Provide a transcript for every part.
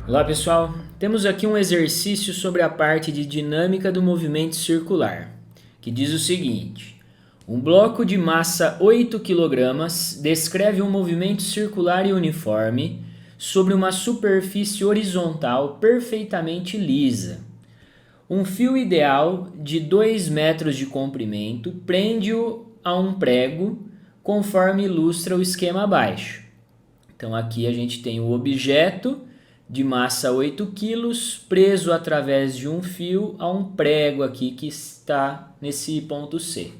Olá pessoal, temos aqui um exercício sobre a parte de dinâmica do movimento circular, que diz o seguinte: um bloco de massa 8 kg descreve um movimento circular e uniforme sobre uma superfície horizontal perfeitamente lisa. Um fio ideal de 2 metros de comprimento prende-o a um prego, conforme ilustra o esquema abaixo. Então aqui a gente tem o objeto de massa 8 kg preso através de um fio a um prego aqui que está nesse ponto C.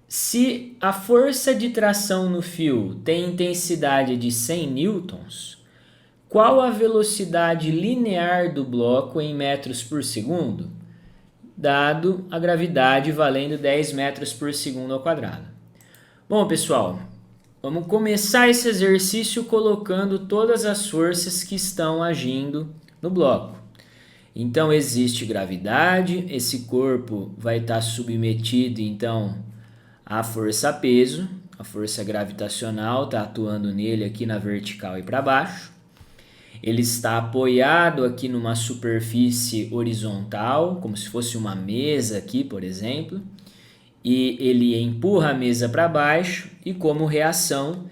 Se a força de tração no fio tem intensidade de 100 newtons, qual a velocidade linear do bloco em metros por segundo? Dado a gravidade valendo 10 metros por segundo ao quadrado. Bom, pessoal, vamos começar esse exercício colocando todas as forças que estão agindo no bloco. Então existe gravidade, esse corpo vai estar submetido então à força-peso, a força gravitacional está atuando nele aqui na vertical e para baixo. Ele está apoiado aqui numa superfície horizontal, como se fosse uma mesa aqui, por exemplo, e ele empurra a mesa para baixo e como reação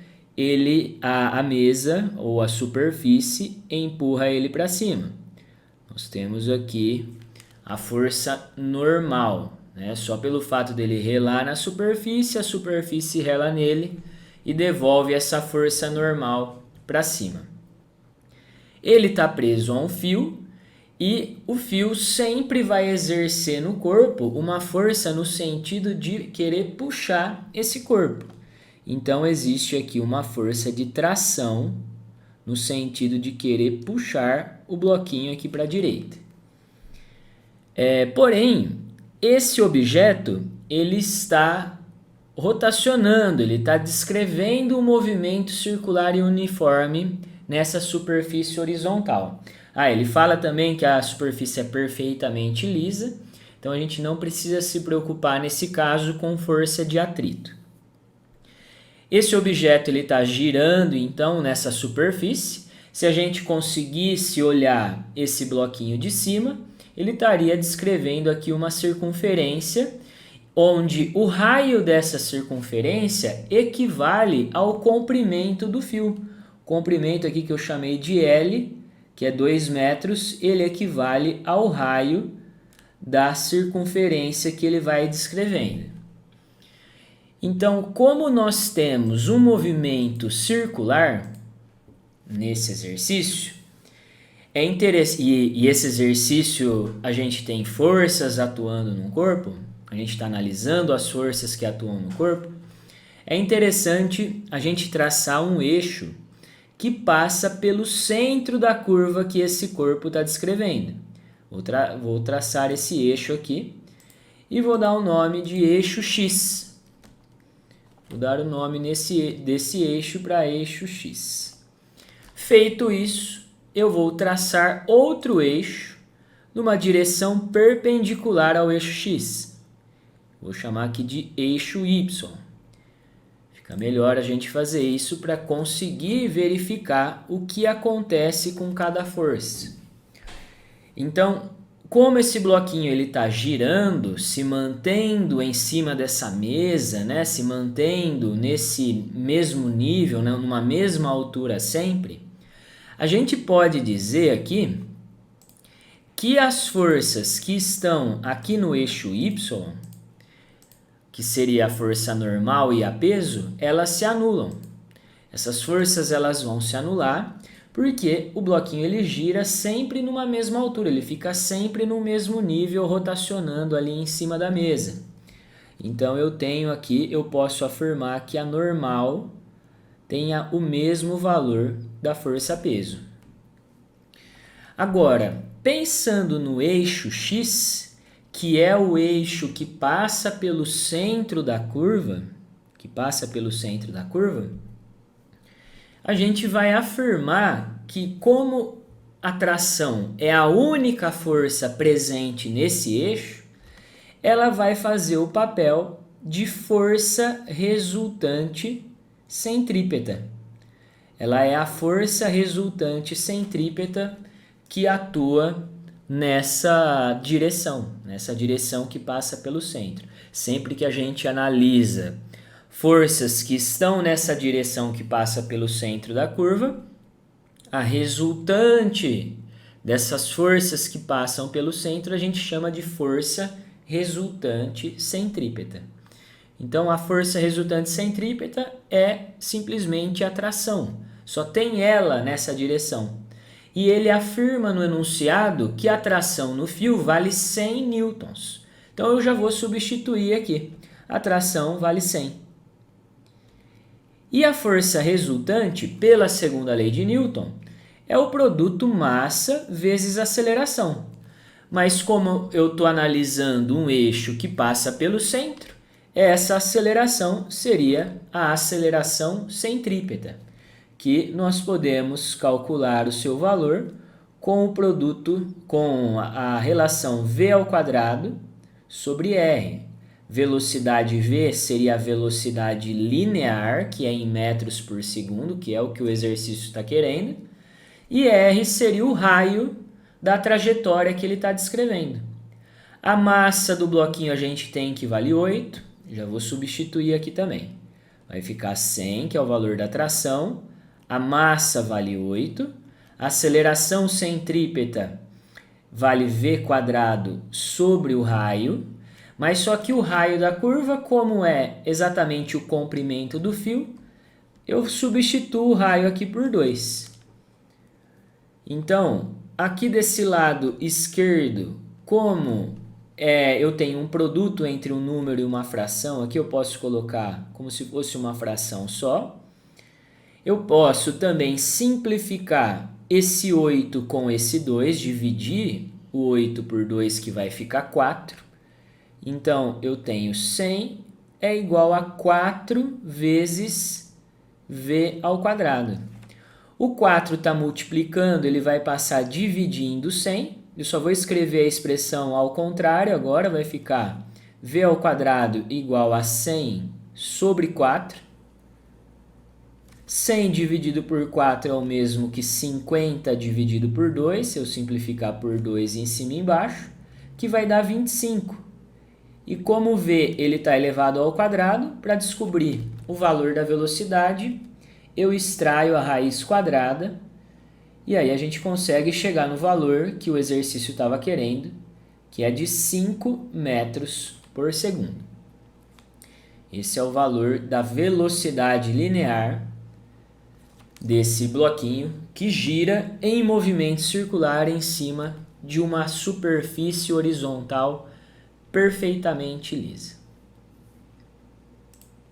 a mesa ou a superfície empurra ele para cima. Nós temos aqui a força normal, né? Só pelo fato dele relar na superfície, a superfície rela nele e devolve essa força normal para cima. Ele está preso a um fio e o fio sempre vai exercer no corpo uma força no sentido de querer puxar esse corpo. Então existe aqui uma força de tração no sentido de querer puxar o bloquinho aqui para a direita. Porém, esse objeto ele está rotacionando, ele está descrevendo um movimento circular e uniforme nessa superfície horizontal. Ele fala também que a superfície é perfeitamente lisa, então a gente não precisa se preocupar nesse caso com força de atrito. Esse objeto ele está girando então nessa superfície. Se a gente conseguisse olhar esse bloquinho de cima, ele estaria descrevendo aqui uma circunferência, onde o raio dessa circunferência equivale ao comprimento do fio. O comprimento aqui que eu chamei de L, que é 2 metros, ele equivale ao raio da circunferência que ele vai descrevendo. Então, como nós temos um movimento circular nesse exercício, é interessante, e esse exercício a gente tem forças atuando no corpo, a gente está analisando as forças que atuam no corpo, é interessante a gente traçar um eixo que passa pelo centro da curva que esse corpo está descrevendo. Vou traçar esse eixo aqui e vou dar o nome de eixo X. Vou dar o nome desse eixo para eixo X. Feito isso, eu vou traçar outro eixo numa direção perpendicular ao eixo X. Vou chamar aqui de eixo Y. Fica melhor a gente fazer isso para conseguir verificar o que acontece com cada força. Então, como esse bloquinho ele está girando, se mantendo em cima dessa mesa, né, se mantendo nesse mesmo nível, né, numa mesma altura sempre, a gente pode dizer aqui que as forças que estão aqui no eixo Y, que seria a força normal e a peso, elas se anulam. Essas forças elas vão se anular porque o bloquinho ele gira sempre numa mesma altura, ele fica sempre no mesmo nível rotacionando ali em cima da mesa. Então eu posso afirmar que a normal tenha o mesmo valor da força-peso. Agora, pensando no eixo X, que é o eixo que passa pelo centro da curva, a gente vai afirmar que como a tração é a única força presente nesse eixo, ela vai fazer o papel de força resultante centrípeta. ela é a força resultante centrípeta que atua nessa direção que passa pelo centro. Sempre que a gente analisa forças que estão nessa direção que passa pelo centro da curva, a resultante dessas forças que passam pelo centro a gente chama de força resultante centrípeta. Então, a força resultante centrípeta é simplesmente a tração. Só tem ela nessa direção. E ele afirma no enunciado que a tração no fio vale 100 newtons. Então, eu já vou substituir aqui. A tração vale 100. E a força resultante, pela segunda lei de Newton, é o produto massa vezes aceleração. Mas como eu estou analisando um eixo que passa pelo centro, essa aceleração seria a aceleração centrípeta, que nós podemos calcular o seu valor com o produto, com a relação v² sobre r. Velocidade v seria a velocidade linear, que é em metros por segundo, que é o que o exercício está querendo, e r seria o raio da trajetória que ele está descrevendo. A massa do bloquinho a gente tem que vale 8, já vou substituir aqui também. Vai ficar 100, que é o valor da tração, a massa vale 8, a aceleração centrípeta vale v² sobre o raio, mas só que o raio da curva, como é exatamente o comprimento do fio, eu substituo o raio aqui por 2. Então, aqui desse lado esquerdo, como eu tenho um produto entre um número e uma fração, aqui eu posso colocar como se fosse uma fração só. Eu posso também simplificar esse 8 com esse 2, dividir o 8 por 2, que vai ficar 4. Então, eu tenho 100 é igual a 4 vezes v². O 4 está multiplicando, ele vai passar dividindo 100. Eu só vou escrever a expressão ao contrário agora, vai ficar v² igual a 100 sobre 4. 100 dividido por 4 é o mesmo que 50 dividido por 2, se eu simplificar por 2 em cima e embaixo, que vai dar 25. E como v ele está elevado ao quadrado, para descobrir o valor da velocidade, eu extraio a raiz quadrada, e aí a gente consegue chegar no valor que o exercício estava querendo, que é de 5 metros por segundo. Esse é o valor da velocidade linear desse bloquinho que gira em movimento circular em cima de uma superfície horizontal perfeitamente lisa.